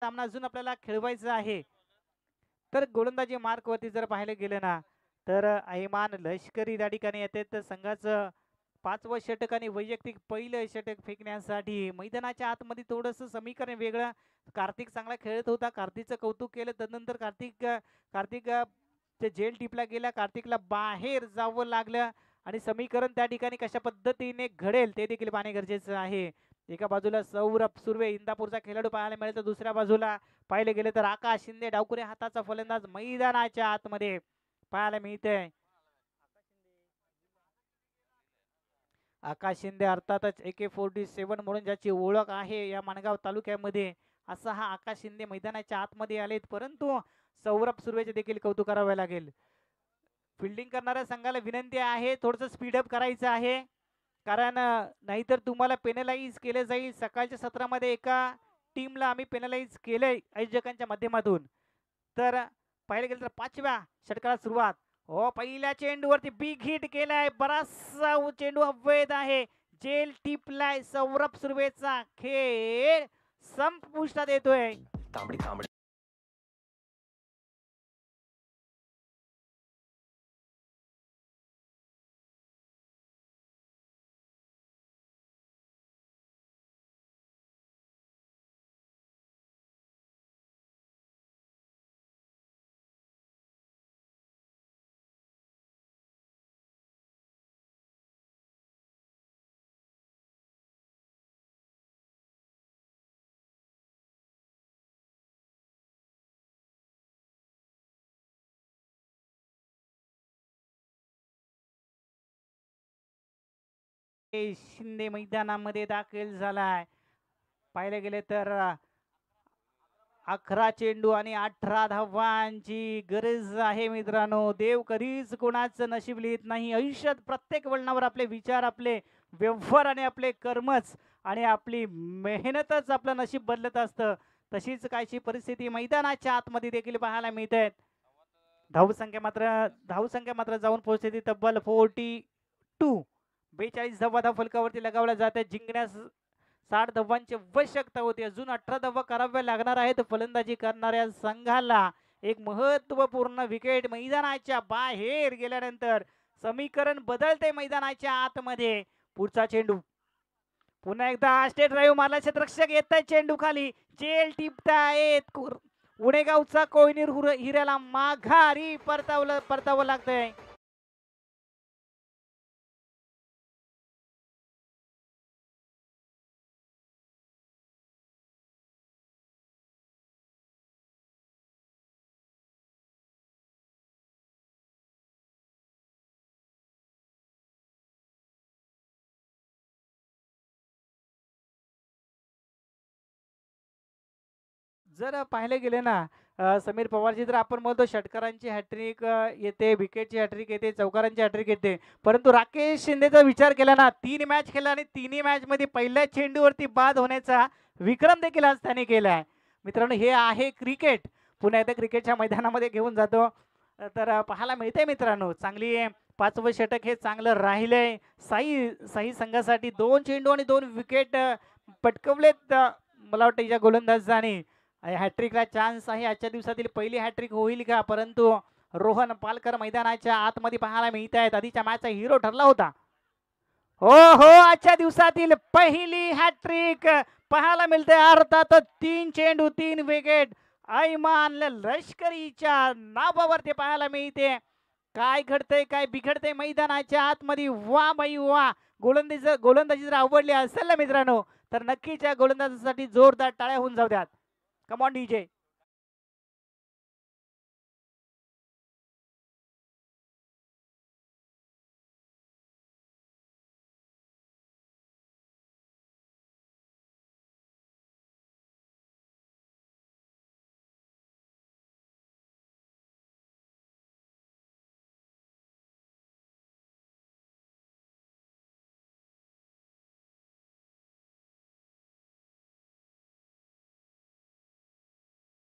सामना अजून आपल्याला खेळवायचा आहे. तर गोलंदाजी मार्क वरती जर पाहायला गेलं ना, तर ऐमान लष्करी त्या ठिकाणी येते. तर संघाचं 5वं षटक आणि वैयक्तिक पहिलं षटक फेकण्यासाठी मैदानाच्या आतमध्ये थोडंसं समीकरण वेगळं. कार्तिक चांगला खेळत होता. कार्तिकचं कौतुक केलं. तदनंतर कार्तिक ते जेल टिपला गेला. कार्तिकला बाहेर जावं लागलं आणि समीकरण त्या ठिकाणी कशा पद्धतीने घडेल ते देखील पाहणे गरजेचं आहे. एका बाजूला सौरभ सुर्वे इंदापूरचा खेळाडू पाहायला मिळेल, तर दुसऱ्या बाजूला पाहिले गेले तर आकाश शिंदे डावकुरे हाताचा फलंदाज मैदानाच्या आतमध्ये पाहायला मिळते. आकाश शिंदे अर्थातच AK-47 म्हणून ज्याची ओळख आहे या माणगाव तालुक्यामध्ये, असा हा आकाश शिंदे मैदानाच्या आतमध्ये आलेत. परंतु सौरभ सुर्वेचे देखील कौतुक करावे लागेल. फिल्डिंग करणाऱ्या संघाला विनंती आहे, थोडंसं स्पीडअप करायचं आहे. कारण नाहीतर तुम्हाला पेनलाइज केलं जाईल. सकाळच्या सत्रामध्ये एका टीमला आम्ही पेनलाइज केलंय आयोजकांच्या माध्यमातून. तर पाहिलं गेलं तर 5व्या षटकाला सुरुवात. हो, पहिल्या चेंडूवरती बिग हिट केलाय. बराचसा चेंडू अवैध आहे. जेल टिपलाय. सौरभ सुर्वेचा खेळ संपुष्टात येतोय. शिंदे मैदानामध्ये दाखल झालाय. पाहिले गेले तर 11 चेंडू आणि 18 धावांची गरज आहे मित्रांनो. देव कधीच कोणाचं नशीब लिहित नाही. आयुष्यात प्रत्येक वळणावर आपले विचार, आपले व्यवहार आणि आपले कर्मच आणि आपली मेहनतच आपलं नशीब बदलत असतं. तशीच कायची परिस्थिती मैदानाच्या आतमध्ये देखील पाहायला मिळते. धावसंख्या मात्र जाऊन पोहोचते ती तब्बल 42. 42 धावा धाव फलकावरती लगावल्या जातात. जिंकण्यास 60 धावांची आवश्यकता होती. अजून 18 धावा कराव्या लागणार आहेत फलंदाजी करणाऱ्या संघाला. एक महत्वपूर्ण विकेट मैदानाच्या बाहेर गेल्यानंतर समीकरण बदलते मैदानाच्या आतमध्ये. पुढचा चेंडू पुन्हा एकदा स्टेट ड्राईव्ह मारला. क्षेत्ररक्षक येत आहे चेंडू खाली. जेल टिपतायत. उणेगावचा कोयनीर हिऱ्याला माघारी परतावं लागतंय. जर पाहिले गेले ना, समीर पवारची जर आपण म्हणतो षटकारांची हॅट्रिक येते, विकेटची हॅट्रिक येते, चौकारांची हॅट्रिक येते. परंतु राकेश शिंदेचा विचार केला ना, 3 मॅच खेळला आणि तिन्ही मॅच मध्ये पहिल्या चेंडूवरती बाद होण्याचा विक्रम देखील आज त्याने केलाय. मित्रांनो, हे आहे क्रिकेट. पुन्हा एकदा क्रिकेटच्या मैदानामध्ये घेऊन जातो. तर पाहायला मिळते मित्रांनो, चांगली 5वं षटक हे चांगलं राहिलंय. साई संघासाठी 2 चेंडू आणि 2 विकेट पटकवलेत. मला वाटतं या गोलंदाजाने हॅट्रिकला चान्स आहे. आजच्या दिवसातील पहिली हॅट्रिक होईल का? परंतु रोहन पालकर मैदानाच्या आतमध्ये पाहायला मिळत आहेत. आधीच्या मॅचचा हिरो ठरला होता. हो हो, आजच्या दिवसातील पहिली हॅट्रिक पाहायला मिळते. अर्थात 3 चेंडू 3 विकेट ऐमान लष्करीच्या नावावरती पाहायला मिळते. काय घडतंय, काय बिघडतंय मैदानाच्या आतमध्ये. वा बाई वा. गोलंदाजी जर आवडली असेल ना मित्रांनो, तर नक्कीच या गोलंदाजासाठी जोरदार टाळ्या होऊन जाऊ द्यात. Come on DJ.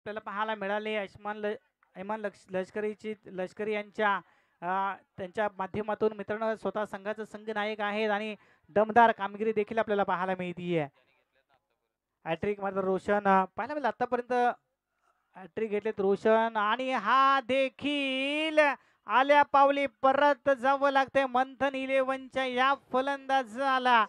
आपल्याला पाहायला मिळाले लष्करी यांच्या त्यांच्या माध्यमातून मित्रांनो स्वतः संघाचा संघ नायक आहेत आणि दमदार कामगिरी देखील आपल्याला पाहायला मिळतीये. हॅट्रिक मात्र रोशन पाहायला मिळालं आतापर्यंत हॅट्रिक घेतलेत रोशन आणि हा देखील आल्या पावली परत जावं लागतंय मंथन इलेव्हनच्या या फलंदाजाला.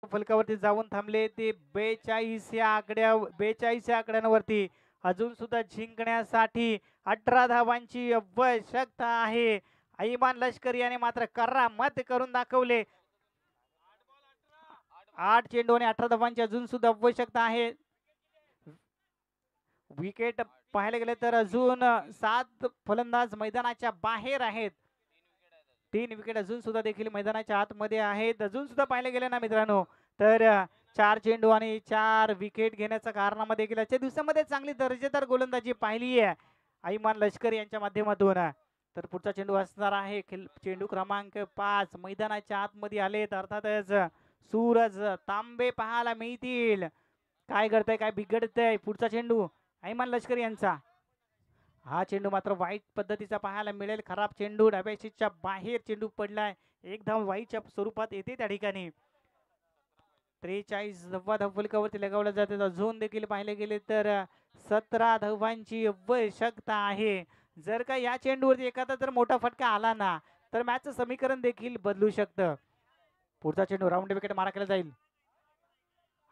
फलकावरती जाऊन थांबले ते 42 या 42 या आकड्यांवरती. अजून सुद्धा जिंकण्यासाठी 18 धावांची आवश्यकता आहे. ऐमान लष्करी याने मात्र करामत करून दाखवले. 8 चेंडू आणि 18 धावांची अजून सुद्धा आवश्यकता आहे. विकेट पाहायला गेले तर अजून 7 फलंदाज मैदानाच्या बाहेर आहेत. 3 विकेट अजून सुद्धा देखील मैदानाच्या आतमध्ये आहेत. अजून सुद्धा पाहिले गेले ना मित्रांनो तर 4 चेंडू आणि 4 विकेट घेण्याच्या कारणामध्ये देखील आजच्या दिवसामध्ये चांगली दर्जेदार गोलंदाजी पाहिली आहे ऐमान लष्करी यांच्या माध्यमातून. तर पुढचा चेंडू असणार आहे चेंडू क्रमांक 5 मैदानाच्या आतमध्ये आलेत. अर्थातच सूरज तांबे पाहायला मिळतील. काय करताय काय बिघडतंय. पुढचा चेंडू ऐमान लष्करी यांचा. हा चेंडू मात्र वाईट पद्धतीचा पाहायला मिळेल. खराब चेंडू डाव्या शीटच्या बाहेर चेंडू पडलाय. एक धाव वाईच्या स्वरूपात येते त्या ठिकाणी. 43 धावा फलकावरती लगावल्या जातात. अजून देखील पाहिले गेले तर 17 धावांची आवश्यकता आहे. जर का या चेंडूवरती एखादा जर मोठा फटका आला ना तर मॅचचं समीकरण देखील बदलू शकतं. पुढचा चेंडू राऊंड विकेट मारा केला जाईल.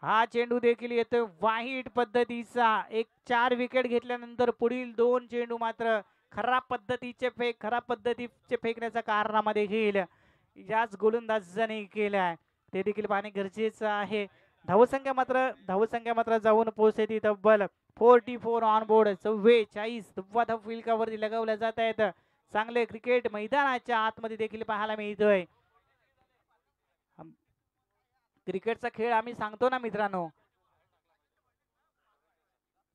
हा चेंडू देखील येतोय वाईट पद्धतीचा. 4 विकेट घेतल्यानंतर पुढील 2 चेंडू मात्र खराब पद्धतीचे फेकण्याचा कारनामा देखील याच गोलंदाजाने केलाय. ते देखील पाहणे गरजेचं आहे. धावसंख्या मात्र जाऊन पोहोचते ती तब्बल 44 ऑन बोर्ड. 44 धावा फलकावरती लगावल्या जात आहेत. चांगले क्रिकेट मैदानाच्या आतमध्ये देखील पाहायला मिळतोय. क्रिकेटचा खेळ आम्ही सांगतो ना मित्रांनो.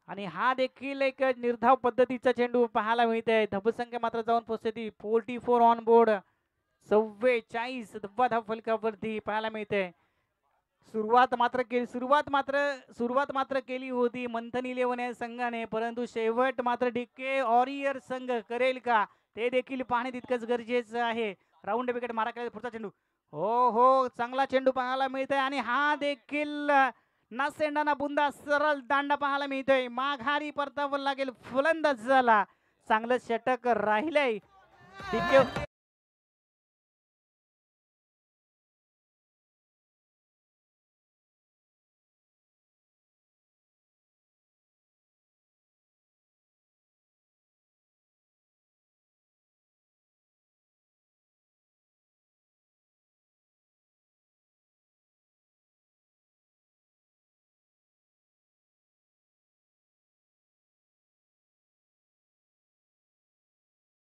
आणि हा देखील एक निर्धाव पद्धतीचा चेंडू पाहायला मिळतोय. धावसंख्या मात्र जाऊन पोहोचते ती 44 ऑन बोर्ड. 44 धावा फलकावरती पाहायला मिळते. सुरुवात मात्र केली होती मंथन इलेव्हन या संघाने, परंतु शेवट मात्र डीके वॉरियर संघ करेल का ते देखील पाहणे तितकंच गरजेचं आहे. राऊंड विकेट मारा केला. पुढचा चेंडू हो चांगला चेंडू पाहायला मिळतोय आणि हा देखील ना सेंडा ना बुंदा सरळ दांडा पाहायला मिळतोय. माघारी परतावं लागेल फलंदाजाला. चांगलं षटक राहिलंय.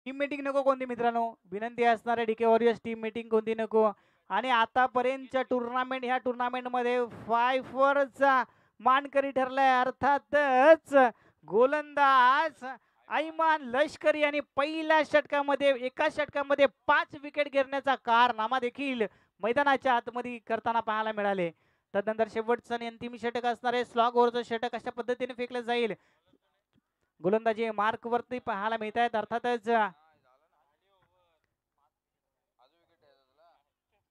टीम मीटिंग नको कोणती मित्रांनो. विनंती असणार आहे डीके वॉरियर्स टीम मीटिंग कोणती नको. आणि आतापर्यंतच्या टुर्नामेंट ह्या टुर्नामेंटमध्ये 5 मानकरी ठरलाय. अर्थातच गोलंदाज ऐमान लष्करी आणि पहिल्या षटकामध्ये एका षटकामध्ये 5 विकेट घेण्याचा कारनामा देखील मैदानाच्या आतमध्ये करताना पाहायला मिळाले. तदनंतर शेवटचं आणि अंतिम षटक असणार आहे. स्लॉग ओव्हरचं षटक अशा पद्धतीने फेकलं जाईल. गोलंदाजी मार्क वरती पाहायला मिळत आहेत. अर्थातच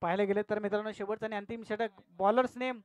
पाहायला गेले तर मित्रांनो शेवटचं आणि अंतिम षटक बॉलर्स नेम